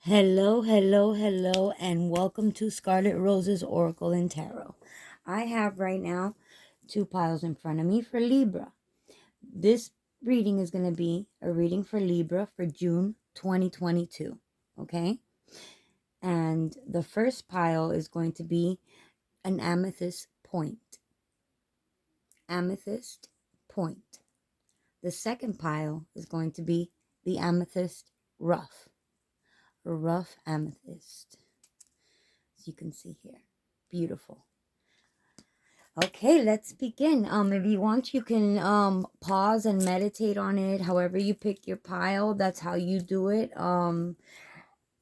Hello, hello, hello, and welcome to Scarlet Rose's Oracle and Tarot. I have right now two piles in front of me for Libra. This reading is going to be a reading for Libra for June 2022, okay? And the first pile is going to be an amethyst point. Amethyst point. The second pile is going to be the amethyst rough. A rough amethyst. As you can see here. Beautiful. Okay, let's begin. If you want, you can pause and meditate on it. However you pick your pile, that's how you do it.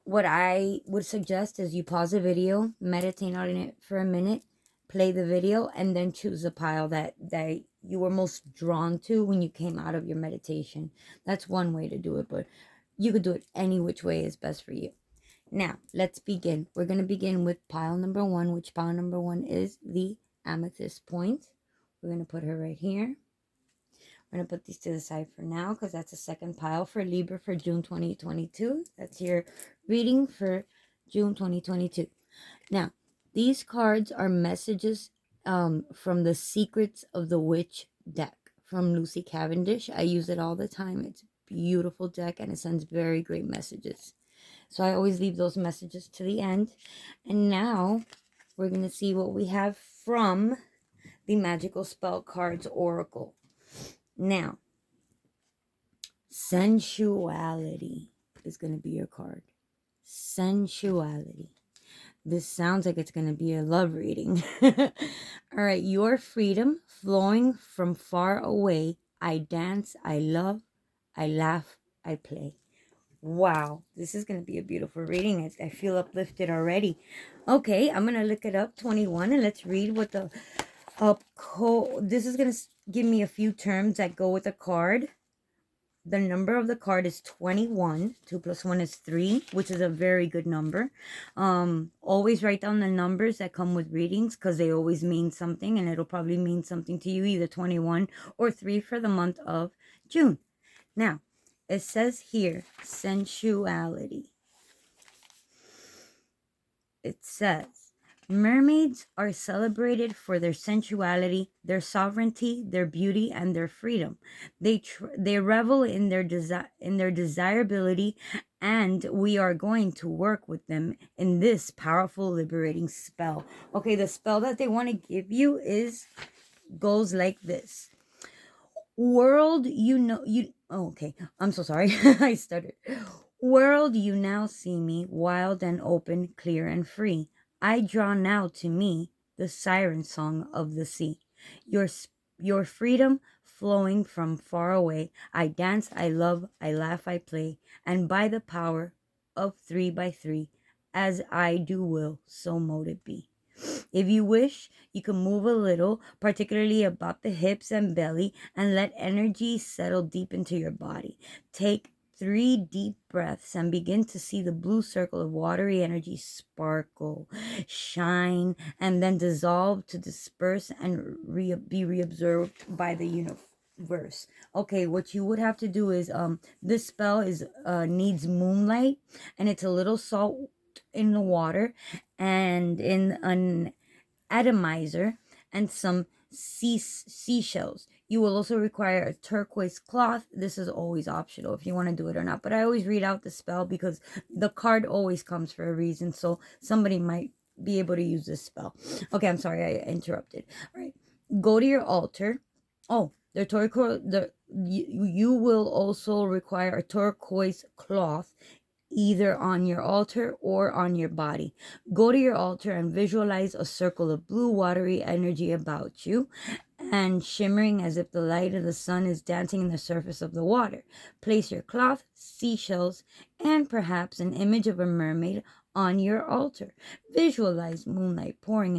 What I would suggest is you pause the video, meditate on it for a minute, play the video, and then choose a pile that you were most drawn to when you came out of your meditation. That's one way to do it, but you could do it any which way is best for you. Now, let's begin. We're going to begin with pile number one, which pile number one is the amethyst point. We're going to put her right here. We're going to put these to the side for now because that's the second pile for Libra for June 2022. That's your reading for June 2022. Now, these cards are messages from the Secrets of the Witch deck from Lucy Cavendish. I use it all the time. It's a beautiful deck and it sends very great messages. So I always leave those messages to the end. And now we're going to see what we have from the Magical Spell Cards Oracle. Now, sensuality is going to be your card. Sensuality. This sounds like it's going to be a love reading. All right. Your freedom flowing from far away. I dance, I love, I laugh, I play. Wow, this is going to be a beautiful reading. I feel uplifted already. Okay, I'm going to look it up, 21, and let's read what the this is going to give me a few terms that go with the card. The number of the card is 21. 2 plus 1 is 3, which is a very good number. Always write down the numbers that come with readings because they always mean something, and it'll probably mean something to you, either 21 or 3 for the month of June. Now, it says here, sensuality. It says, mermaids are celebrated for their sensuality, their sovereignty, their beauty, and their freedom. They revel in their desirability, and we are going to work with them in this powerful, liberating spell. Okay, the spell that they want to give you goes like this. World, okay, I'm so sorry. I stuttered. World, you now see me, wild and open, clear and free. I draw now to me the siren song of the sea. Your freedom flowing from far away. I dance, I love, I laugh, I play. And by the power of 3 by 3, as I do will, so mote it be. If you wish, you can move a little, particularly about the hips and belly, and let energy settle deep into your body. Take 3 deep breaths and begin to see the blue circle of watery energy sparkle, shine, and then dissolve to disperse and be reabsorbed by the universe. Okay, what you would have to do is this spell needs moonlight, and it's a little salt in the water and in an atomizer and some seashells. You will also require a turquoise cloth. This is always optional if you want to do it or not, but I always read out the spell because the card always comes for a reason, so somebody might be able to use this spell. Okay, I'm sorry I interrupted. All right, go to your altar. Oh, you will also require a turquoise cloth, either on your altar or on your body. Go to your altar and visualize a circle of blue watery energy about you and shimmering as if the light of the sun is dancing in the surface of the water. Place your cloth, seashells, and perhaps an image of a mermaid on your altar. Visualize moonlight pouring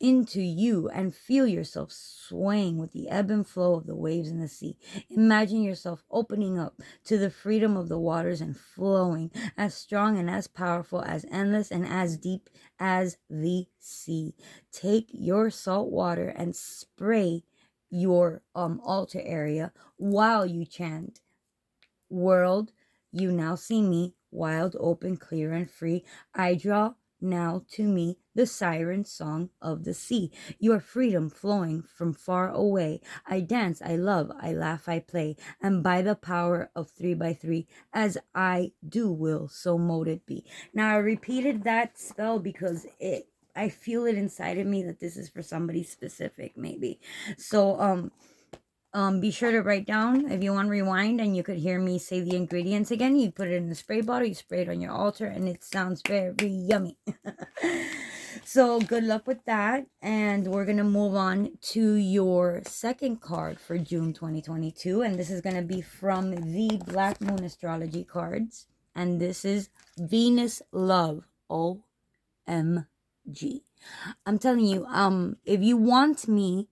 into you and feel yourself swaying with the ebb and flow of the waves in the sea. Imagine yourself opening up to the freedom of the waters and flowing, as strong and as powerful, as endless and as deep as the sea. Take your salt water and spray your altar area while you chant, world, you now see me, wild, open, clear, and free. I draw now to me the siren song of the sea, your freedom flowing from far away. I dance, I love, I laugh, I play, and by the power of 3 by 3, as I do will, so mote it be. Now I repeated that spell because I feel it inside of me that this is for somebody specific, maybe. So be sure to write down if you want to rewind and you could hear me say the ingredients again. You put it in a spray bottle, you spray it on your altar, and it sounds very yummy. So good luck with that. And we're going to move on to your second card for June 2022. And this is going to be from the Black Moon Astrology cards. And this is Venus Love. OMG. I'm telling you, if you want me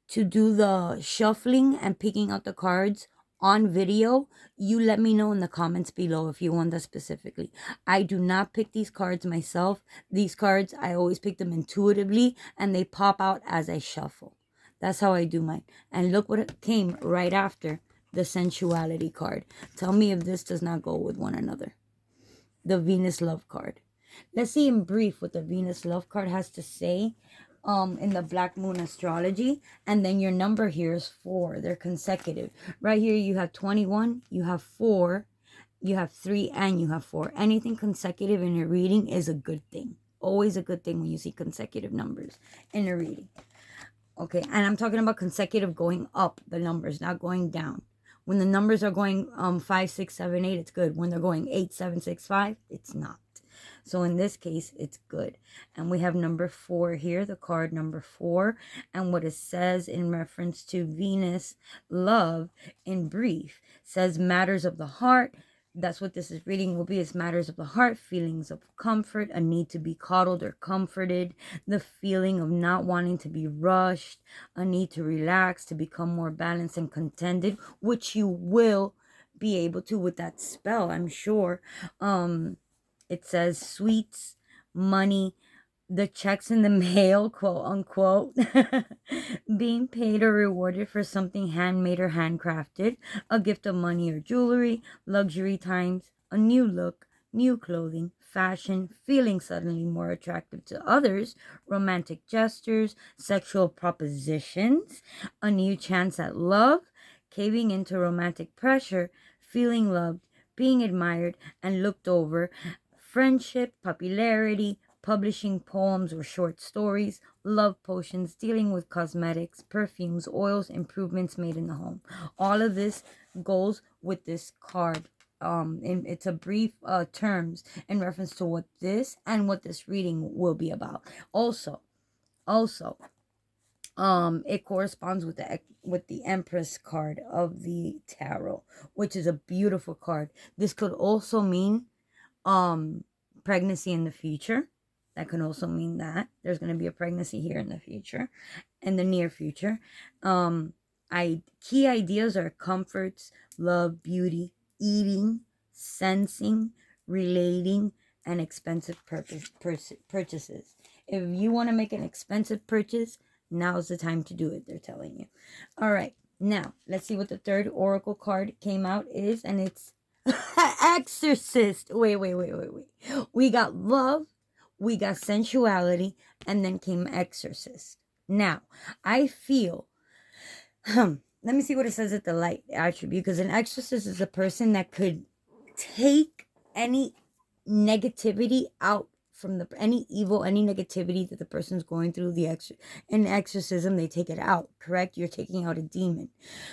to do the shuffling and picking out the cards on video, you let me know in the comments below if you want that specifically. I do not pick these cards myself. These cards, I always pick them intuitively and they pop out as I shuffle. That's how I do mine. And look what it came right after the sensuality card. Tell me if this does not go with one another. The Venus Love card. Let's see in brief what the Venus Love card has to say in the Black Moon Astrology. And then your number here is 4. They're consecutive. Right here you have 21, you have 4, you have 3, and you have 4. Anything consecutive in your reading is a good thing. Always a good thing when you see consecutive numbers in a reading. Okay, and I'm talking about consecutive going up, the numbers, not going down. When the numbers are going 5, 6, 7, 8, it's good. When they're going 8, 7, 6, 5, it's not. So in this case, it's good. And we have number 4 here, the card number 4. And what it says in reference to Venus Love in brief says matters of the heart. That's what this is reading will be. It's matters of the heart, feelings of comfort, a need to be coddled or comforted, the feeling of not wanting to be rushed, a need to relax, to become more balanced and contented, which you will be able to with that spell, I'm sure. It says sweets, money, the checks in the mail, quote unquote, being paid or rewarded for something handmade or handcrafted, a gift of money or jewelry, luxury times, a new look, new clothing, fashion, feeling suddenly more attractive to others, romantic gestures, sexual propositions, a new chance at love, caving into romantic pressure, feeling loved, being admired and looked over, friendship, popularity, publishing poems or short stories, love potions, dealing with cosmetics, perfumes, oils, improvements made in the home. All of this goes with this card. And it's a brief terms in reference to what this and what this reading will be about. Also, it corresponds with the Empress card of the tarot, which is a beautiful card. This could also mean pregnancy in the future. That can also mean that there's going to be a pregnancy here in the future, in the near future. Key ideas are comforts, love, beauty, eating, sensing, relating, and expensive purchases. If you want to make an expensive purchase, now's the time to do it, they're telling you. All right, now let's see what the third oracle card came out is, and it's Exorcist. Wait. We got love, we got sensuality, and then came Exorcist. Now, I feel, let me see what it says at the light attribute, because an exorcist is a person that could take any negativity out from any evil, any negativity that the person's going through. In exorcism, they take it out, correct? You're taking out a demon.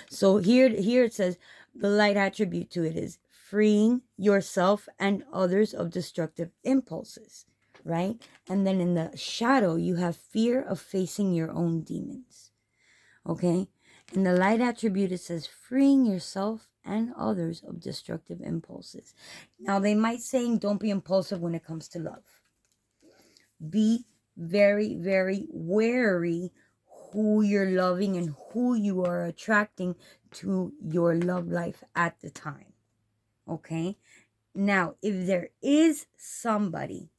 So here it says the light attribute to it is freeing yourself and others of destructive impulses, right? And then in the shadow, you have fear of facing your own demons, okay? In the light attribute, it says freeing yourself and others of destructive impulses. Now, they might say don't be impulsive when it comes to love. Be very, very wary who you're loving and who you are attracting to your love life at the time. Okay? Now, if there is somebody,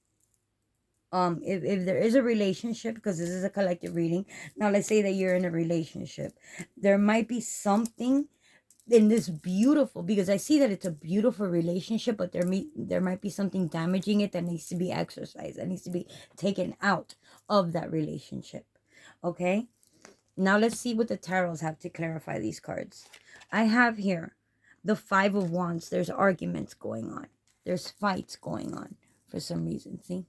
if there is a relationship, because this is a collective reading. Now, let's say that you're in a relationship. There might be something in this beautiful, because I see that it's a beautiful relationship, but there might be something damaging it that needs to be exercised, that needs to be taken out of that relationship. Okay, now let's see what the tarots have to clarify these cards. I have here the Five of Wands. There's arguments going on, there's fights going on for some reason. See,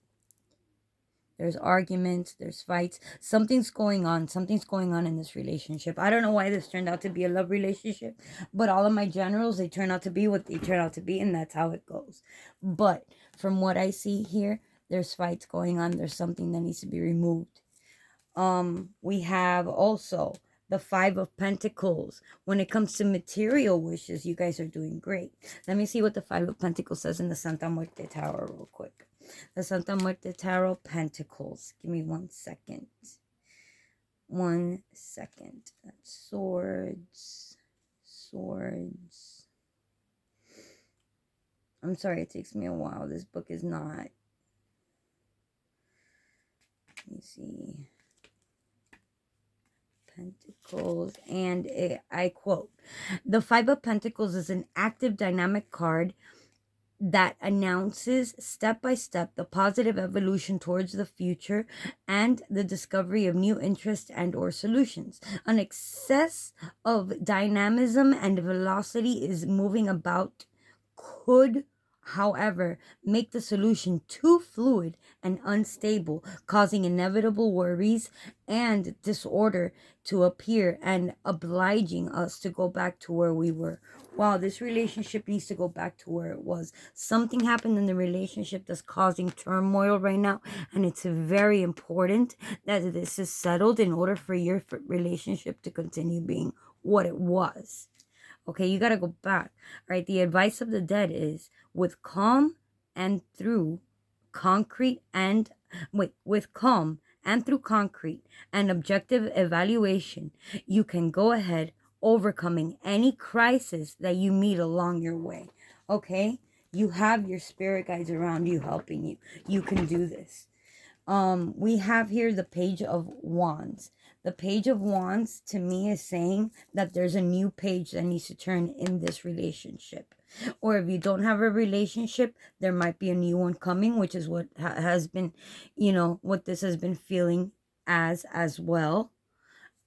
there's arguments, there's fights. Something's going on. Something's going on in this relationship. I don't know why this turned out to be a love relationship, but all of my generals, they turn out to be what they turn out to be, and that's how it goes. But from what I see here, there's fights going on. There's something that needs to be removed. We have also the Five of Pentacles. When it comes to material wishes, you guys are doing great. Let me see what the Five of Pentacles says in the Santa Muerte Tarot real quick. The Santa Muerte Tarot Pentacles. Give me 1 second. 1 second. That's swords. Swords. I'm sorry, it takes me a while. This book is not. Let me see. Pentacles, and I quote, the Five of Pentacles is an active, dynamic card that announces step by step the positive evolution towards the future and the discovery of new interests and or solutions. An excess of dynamism and velocity is moving about could, however, make the solution too fluid and unstable, causing inevitable worries and disorder to appear and obliging us to go back to where we were. Wow, this relationship needs to go back to where it was. Something happened in the relationship that's causing turmoil right now, and it's very important that this is settled in order for your relationship to continue being what it was. Okay, you got to go back. All right, the advice of the dead is with calm and through concrete and with calm and through concrete and objective evaluation, you can go ahead overcoming any crisis that you meet along your way. Okay, you have your spirit guides around you helping you. You can do this. We have here the Page of Wands. The Page of Wands to me is saying that there's a new page that needs to turn in this relationship. Or if you don't have a relationship, there might be a new one coming, which is what has been, you know, what this has been feeling as well.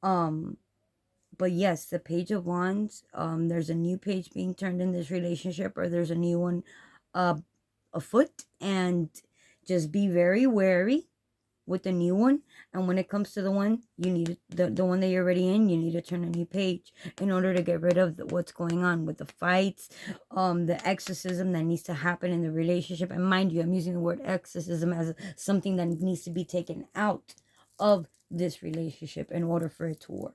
But yes, the Page of Wands, there's a new page being turned in this relationship, or there's a new one afoot, and just be very wary with the new one. And when it comes to the one you need, the one that you're already in, you need to turn a new page in order to get rid of what's going on with the fights, the exorcism that needs to happen in the relationship. And mind you, I'm using the word exorcism as something that needs to be taken out of this relationship in order for it to work.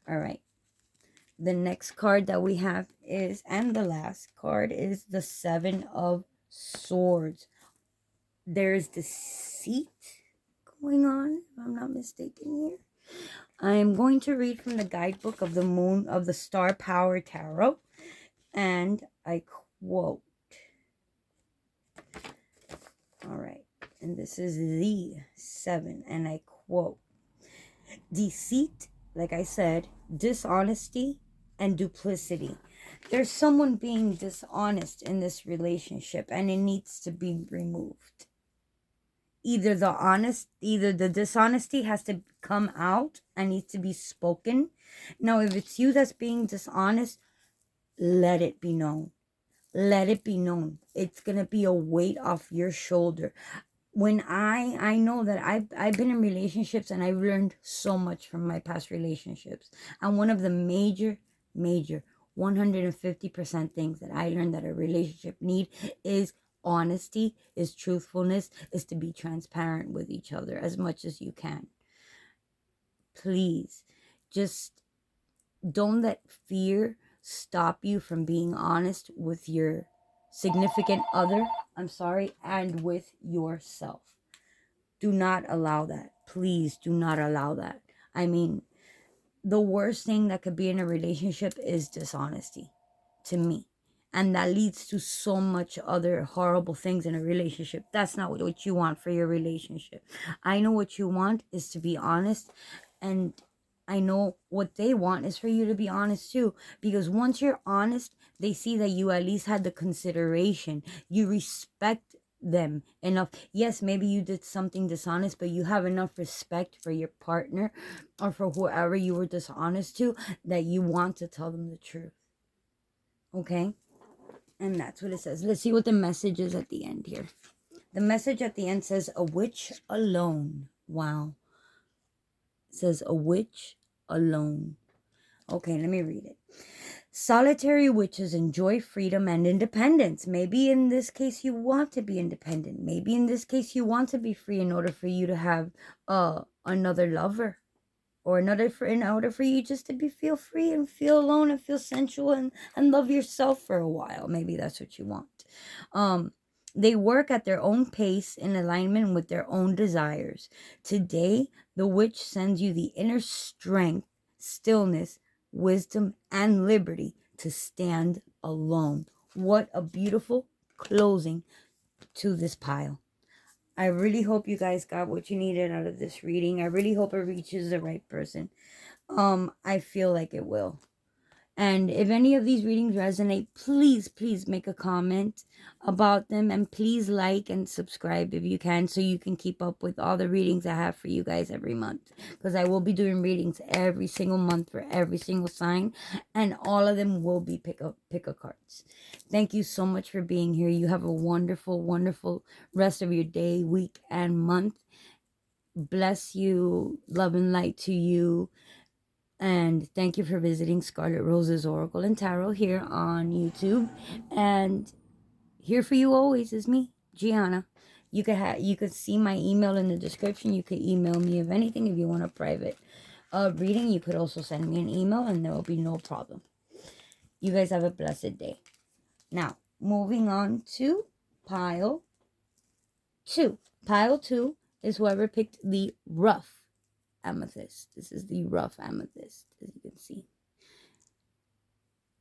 All right, the next card that we have is, and the last card is, the Seven of Swords. There's deceit going on, if I'm not mistaken here. I am going to read from the guidebook of the Moon of the Star Power Tarot, and I quote. All right, and this is the 7, and I quote, deceit, like I said, dishonesty and duplicity. There's someone being dishonest in this relationship, and it needs to be removed. Either the dishonesty has to come out and needs to be spoken. Now, if it's you that's being dishonest, let it be known. Let it be known. It's going to be a weight off your shoulder. When I know that I've been in relationships, and I've learned so much from my past relationships. And one of the major 150% things that I learned that a relationship need is honesty, is truthfulness, is to be transparent with each other as much as you can. Please, just don't let fear stop you from being honest with your significant other, and with yourself. Do not allow that. Please do not allow that. I mean, the worst thing that could be in a relationship is dishonesty, to me. And that leads to so much other horrible things in a relationship. That's not what you want for your relationship. I know what you want is to be honest, and I know what they want is for you to be honest too. Because once you're honest, they see that you at least had the consideration. You respect them enough. Yes, maybe you did something dishonest, but you have enough respect for your partner or for whoever you were dishonest to that you want to tell them the truth. Okay? And that's what it says. Let's see what the message is at the end here. The message at the end says, a witch alone. Wow. It says, a witch alone. Okay, let me read it. Solitary witches enjoy freedom and independence. Maybe in this case you want to be independent. Maybe in this case you want to be free in order for you to have another lover. Or in order for you just to feel free and feel alone and feel sensual and love yourself for a while. Maybe that's what you want. They work at their own pace in alignment with their own desires. Today, the witch sends you the inner strength, stillness, wisdom, and liberty to stand alone. What a beautiful closing to this pile. I really hope you guys got what you needed out of this reading. I really hope it reaches the right person. I feel like it will. And if any of these readings resonate, please make a comment about them. And please like and subscribe if you can, so you can keep up with all the readings I have for you guys every month. Because I will be doing readings every single month for every single sign. And all of them will be pick a cards. Thank you so much for being here. You have a wonderful, wonderful rest of your day, week, and month. Bless you. Love and light to you. And thank you for visiting Scarlet Rose's Oracle and Tarot here on YouTube. And here for you always is me, Gianna. You could see my email in the description. You could email me of anything if you want a private reading. You could also send me an email and there will be no problem. You guys have a blessed day. Now, moving on to pile 2. Pile 2 is whoever picked the rough amethyst. This is the rough amethyst, as you can see.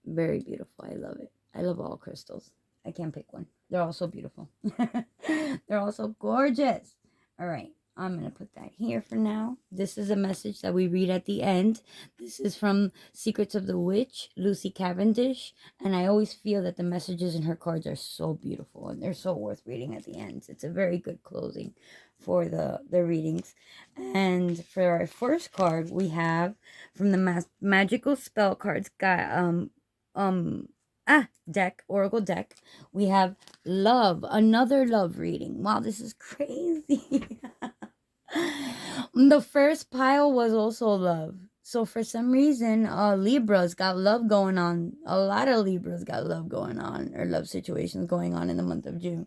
Very beautiful. I love it. I love all crystals. I can't pick one. They're all so beautiful. They're all so gorgeous. All right. I'm going to put that here for now. This is a message that we read at the end. This is from Secrets of the Witch, Lucy Cavendish. And I always feel that the messages in her cards are so beautiful. And they're so worth reading at the end. It's a very good closing for the readings. And for our first card, we have from the Magical Spell Cards deck, Oracle deck, we have love, another love reading. Wow, this is crazy. The first pile was also love. So for some reason, Libras got love going on. A lot of Libras got love going on, or love situations going on in the month of June.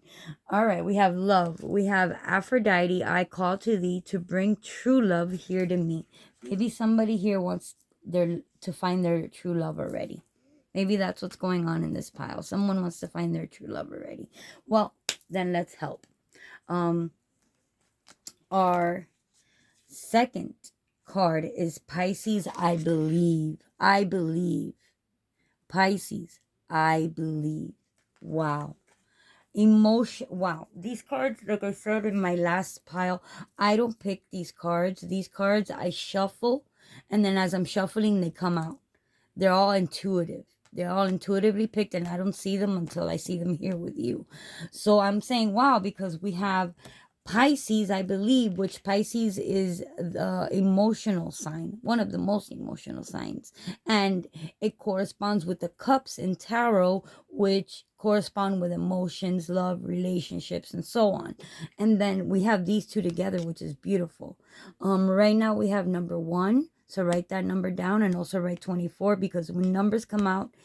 All right, we have love. We have Aphrodite, I call to thee to bring true love here to me. Maybe somebody here wants to find their true love already. Maybe that's what's going on in this pile. Someone wants to find their true love already. Well, then let's help. Our second card is Pisces, I believe. I believe. Pisces, I believe. Wow. Emotion. Wow. These cards, like I said in my last pile, I don't pick these cards. These cards I shuffle, and then as I'm shuffling, they come out. They're all intuitive. They're all intuitively picked, and I don't see them until I see them here with you. So I'm saying, wow, because we have Pisces, I believe, which Pisces is the emotional sign, one of the most emotional signs. And it corresponds with the cups in tarot, which correspond with emotions, love, relationships, and so on. And then we have these two together, which is beautiful. Right now we have number 1. So write that number down, and also write 24, because when numbers come out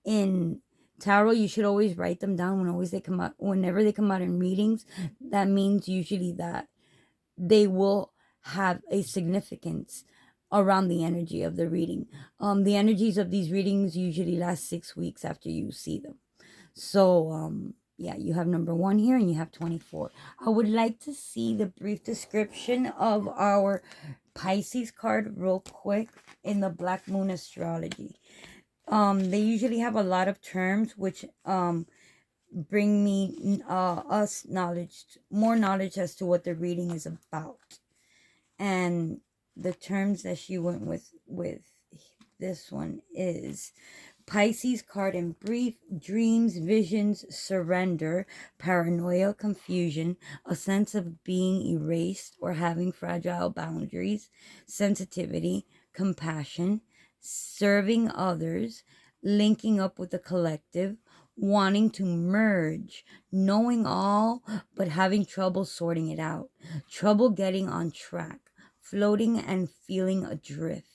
in tarot, you should always write them down whenever they come out in readings. That means usually that they will have a significance around the energy of the reading. The energies of these readings usually last 6 weeks after you see them. So yeah, you have number 1 here, and you have 24. I would like to see the brief description of our Pisces card real quick in the Black Moon Astrology. They usually have a lot of terms which bring me more knowledge as to what the reading is about. And the terms that she went with this one is Pisces card in brief: dreams, visions, surrender, paranoia, confusion, a sense of being erased or having fragile boundaries, sensitivity, compassion, serving others, linking up with the collective, wanting to merge, knowing all but having trouble sorting it out, trouble getting on track, floating and feeling adrift,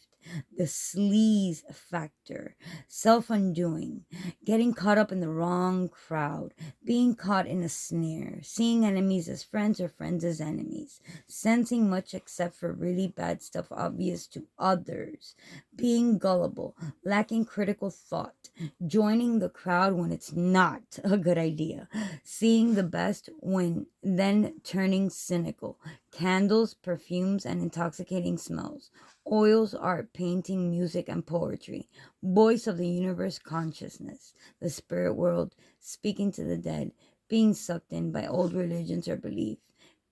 the sleaze factor, self-undoing, getting caught up in the wrong crowd, being caught in a snare, seeing enemies as friends or friends as enemies, sensing much except for really bad stuff obvious to others, being gullible, lacking critical thought, joining the crowd when it's not a good idea, seeing the best when then turning cynical, candles, perfumes, and intoxicating smells, oils, art, painting, music, and poetry, voice of the universe consciousness, the spirit world, speaking to the dead, being sucked in by old religions or beliefs,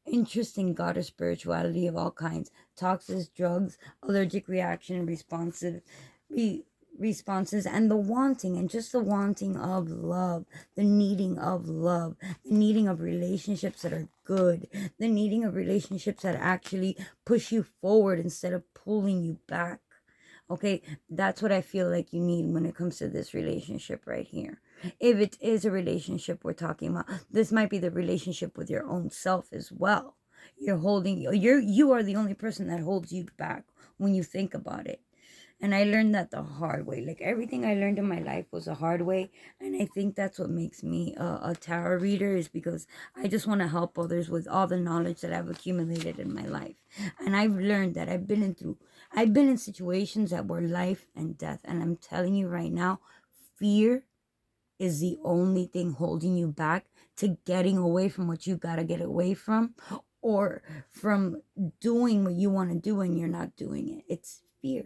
interest in God or spirituality of all kinds, toxins, drugs, allergic reaction, responses, and the wanting, and just the wanting of love, the needing of love, the needing of relationships that are good, the needing of relationships that actually push you forward instead of pulling you back. Okay, that's what I feel like you need when it comes to this relationship right here. If it is a relationship we're talking about, this might be the relationship with your own self as well. You are the only person that holds you back when you think about it. And I learned that the hard way. Like everything I learned in my life was a hard way. And I think that's what makes me a tarot reader, is because I just want to help others with all the knowledge that I've accumulated in my life. And I've learned that I've been in situations that were life and death. And I'm telling you right now, fear is the only thing holding you back to getting away from what you got to get away from, or from doing what you want to do and you're not doing it. It's fear.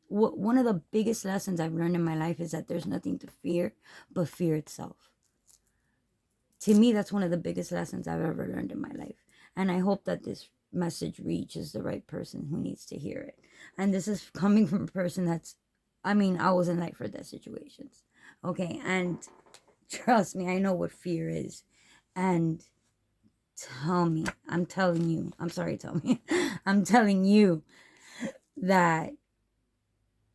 One of the biggest lessons I've learned in my life is that there's nothing to fear but fear itself. To me, that's one of the biggest lessons I've ever learned in my life. And I hope that this message reaches the right person who needs to hear it. And this is coming from a person I was in life or death situations. Okay, and trust me, I know what fear is. And I'm telling you that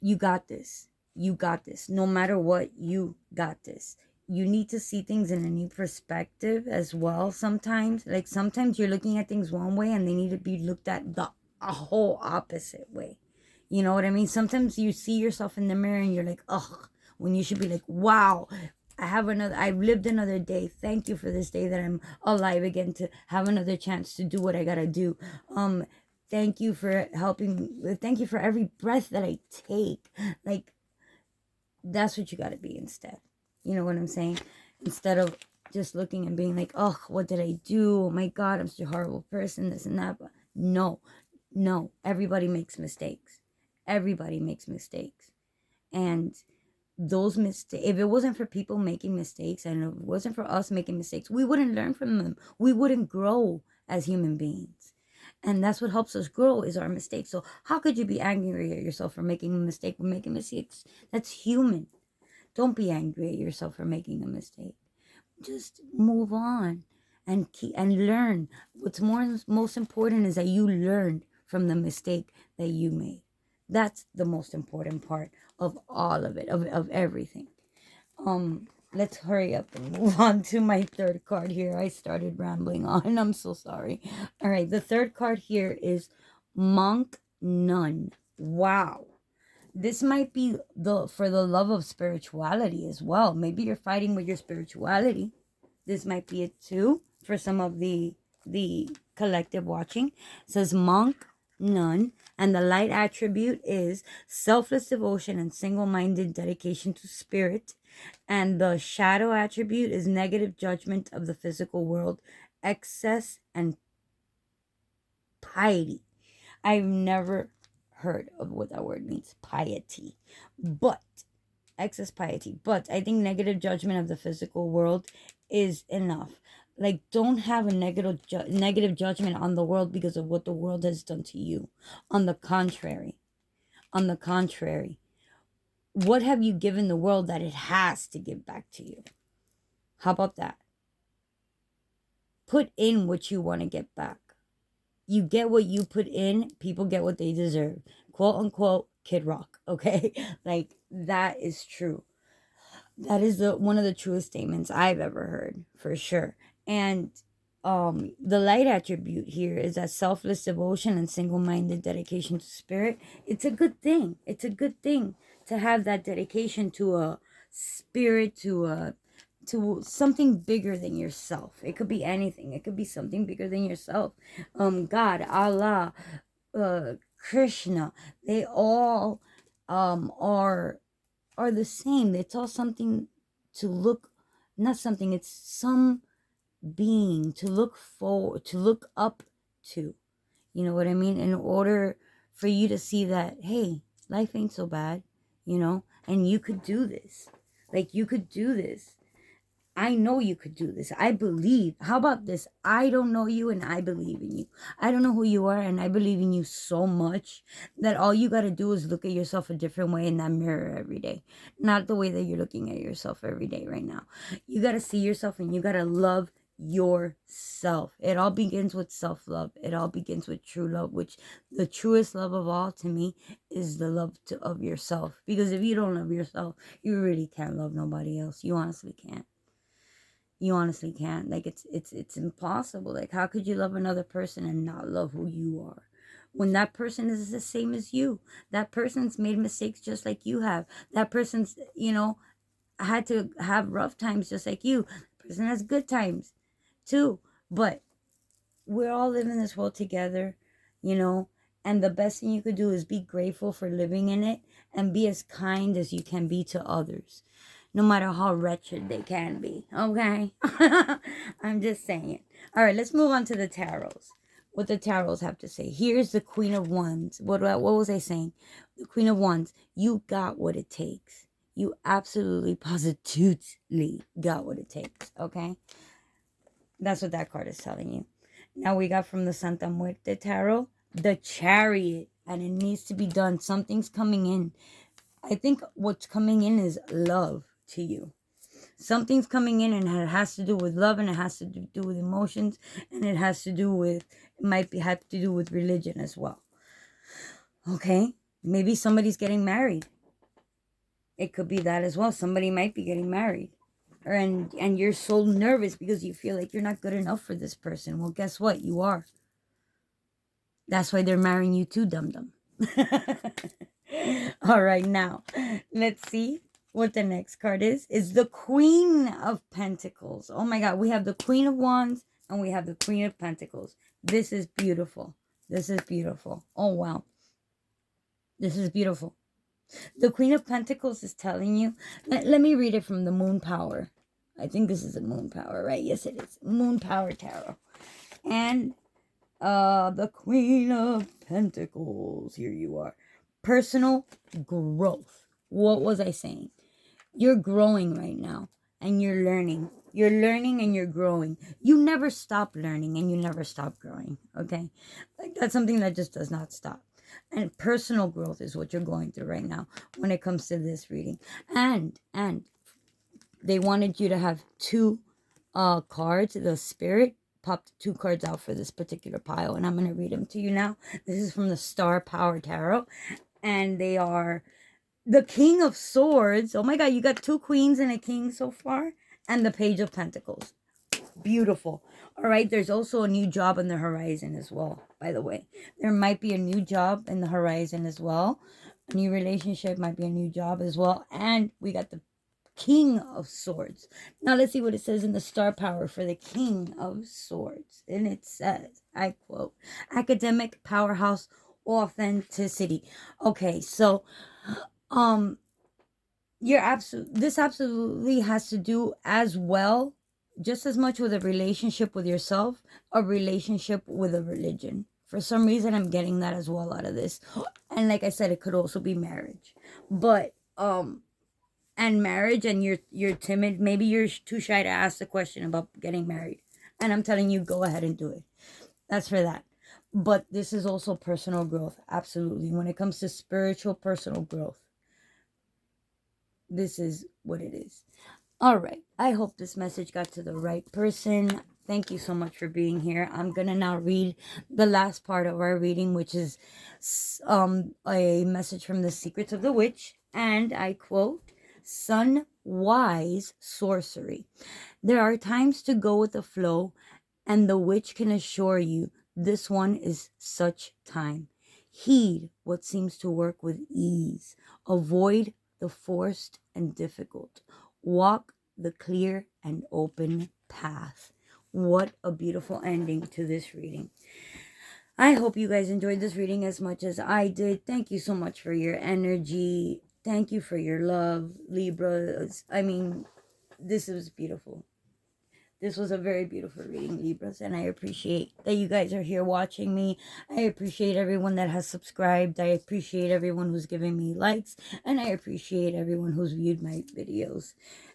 you got this. You got this. No matter what, you got this. You need to see things in a new perspective as well sometimes. Like sometimes you're looking at things one way and they need to be looked at a whole opposite way. You know what I mean? Sometimes you see yourself in the mirror and you're like, ugh, when you should be like, wow, I've lived another day. Thank you for this day that I'm alive again to have another chance to do what I gotta do. Thank you for helping. Thank you for every breath that I take. Like, that's what you gotta be instead. You know what I'm saying? Instead of just looking and being like, oh, what did I do? Oh my God, I'm such a horrible person, this and that. But no, everybody makes mistakes. Everybody makes mistakes. And those mistakes, if it wasn't for people making mistakes and if it wasn't for us making mistakes, we wouldn't learn from them. We wouldn't grow as human beings. And that's what helps us grow, is our mistakes. So how could you be angry at yourself for making a mistake? For making mistakes, that's human. Don't be angry at yourself for making a mistake. Just move on and learn. What's most important is that you learned from the mistake that you made. That's the most important part of all of it, of everything. Let's hurry up and move on to my third card here. I started rambling on. I'm so sorry. All right, the third card here is Monk Nun. Wow. This might be for the love of spirituality as well. Maybe you're fighting with your spirituality. This might be it too for some of the collective watching. It says Monk Nun, and the light attribute is selfless devotion and single-minded dedication to spirit. And the shadow attribute is negative judgment of the physical world, excess, and piety. I've never heard of what that word means, piety, but excess piety. But I think negative judgment of the physical world is enough. Like, don't have a negative judgment on the world because of what the world has done to you. On the contrary, on the contrary, what have you given the world that it has to give back to you? How about that? Put in what you want to get back. You get what you put in, people get what they deserve. Quote unquote, Kid Rock, okay? Like, that is true. That is one of the truest statements I've ever heard, for sure. And the light attribute here is that selfless devotion and single-minded dedication to spirit. It's a good thing. It's a good thing to have that dedication to a spirit, to something bigger than yourself. It could be anything. It could be something bigger than yourself. God, Allah, Krishna, they all are the same. It's all something to look, not something, it's some being to look forward, to look up to. You know what I mean? In order for you to see that, hey, life ain't so bad, you know, and you could do this. Like, you could do this. I know you could do this. I believe. How about this? I don't know you and I believe in you. I don't know who you are and I believe in you so much that all you got to do is look at yourself a different way in that mirror every day. Not the way that you're looking at yourself every day right now. You got to see yourself and you got to love yourself. It all begins with self-love. It all begins with true love, which the truest love of all to me is the love of yourself. Because if you don't love yourself, you really can't love nobody else. You honestly can't. You honestly can't. Like, it's impossible. Like, how could you love another person and not love who you are? When that person is the same as you. That person's made mistakes just like you have. That person's, you know, had to have rough times just like you. The person has good times too. But we're all living this world together, you know, and the best thing you could do is be grateful for living in it and be as kind as you can be to others, no matter how wretched they can be, okay? I'm just saying. All right, let's move on to the tarots. What the tarots have to say. Here's the Queen of Wands. What was I saying? The Queen of Wands. You got what it takes. You absolutely, positively got what it takes, okay? That's what that card is telling you. Now we got from the Santa Muerte Tarot, the Chariot. And it needs to be done. Something's coming in. I think what's coming in is love to you. Something's coming in and it has to do with love, and it has to do with emotions, and it has to do with, it might have to do with religion as well. Okay? Maybe somebody's getting married. It could be that as well. Somebody might be getting married. And you're so nervous because you feel like you're not good enough for this person. Well, guess what? You are. That's why they're marrying you too, dum-dum. All right, now, let's see what the next card is. It's the Queen of Pentacles. Oh my God, we have the Queen of Wands and we have the Queen of Pentacles. This is beautiful. This is beautiful. Oh, wow. This is beautiful. The Queen of Pentacles is telling you, let me read it from the Moon Power. I think this is the Moon Power, right? Yes, it is. Moon Power Tarot. And the Queen of Pentacles. Here you are. Personal growth. What was I saying? You're growing right now and you're learning. You're learning and you're growing. You never stop learning and you never stop growing. Okay? Like, that's something that just does not stop. And personal growth is what you're going through right now when it comes to this reading. And they wanted you to have two cards. The Spirit popped two cards out for this particular pile, and I'm going to read them to you now. This is from the Star Power Tarot, and they are the King of Swords. Oh my God, you got two queens and a king so far, and the Page of Pentacles. Beautiful. All right, there's also a new job on the horizon as well, by the way. There might be a new job in the horizon as well. A new relationship might be a new job as well. And we got the King of Swords. Now let's see what it says in the Star Power for the King of Swords. And it says, I quote, academic powerhouse authenticity. Okay, so this absolutely has to do as well, just as much with a relationship with yourself, a relationship with a religion. For some reason, I'm getting that as well out of this. And like I said, it could also be marriage. But and marriage, and you're timid. Maybe you're too shy to ask the question about getting married. And I'm telling you, go ahead and do it. That's for that. But this is also personal growth. Absolutely. When it comes to spiritual personal growth, this is what it is. All right. I hope this message got to the right person. Thank you so much for being here. I'm going to now read the last part of our reading, which is a message from the Secrets of the Witch. And I quote, "Sun wise sorcery. There are times to go with the flow, and the witch can assure you this one is such time. Heed what seems to work with ease. Avoid the forced and difficult. Walk the clear and open path." What a beautiful ending to this reading. I hope you guys enjoyed this reading as much as I did. Thank you so much for your energy. Thank you for your love, Libras. I mean, this was beautiful. This was a very beautiful reading, Libras, and I appreciate that you guys are here watching me. I appreciate everyone that has subscribed. I appreciate everyone who's giving me likes, and I appreciate everyone who's viewed my videos.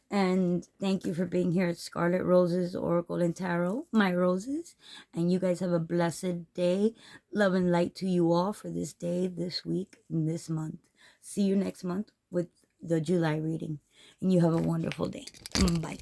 And thank you for being here at Scarlet Roses, Oracle and Tarot, my roses. And you guys have a blessed day. Love and light to you all for this day, this week, and this month. See you next month with the July reading. And you have a wonderful day. Bye.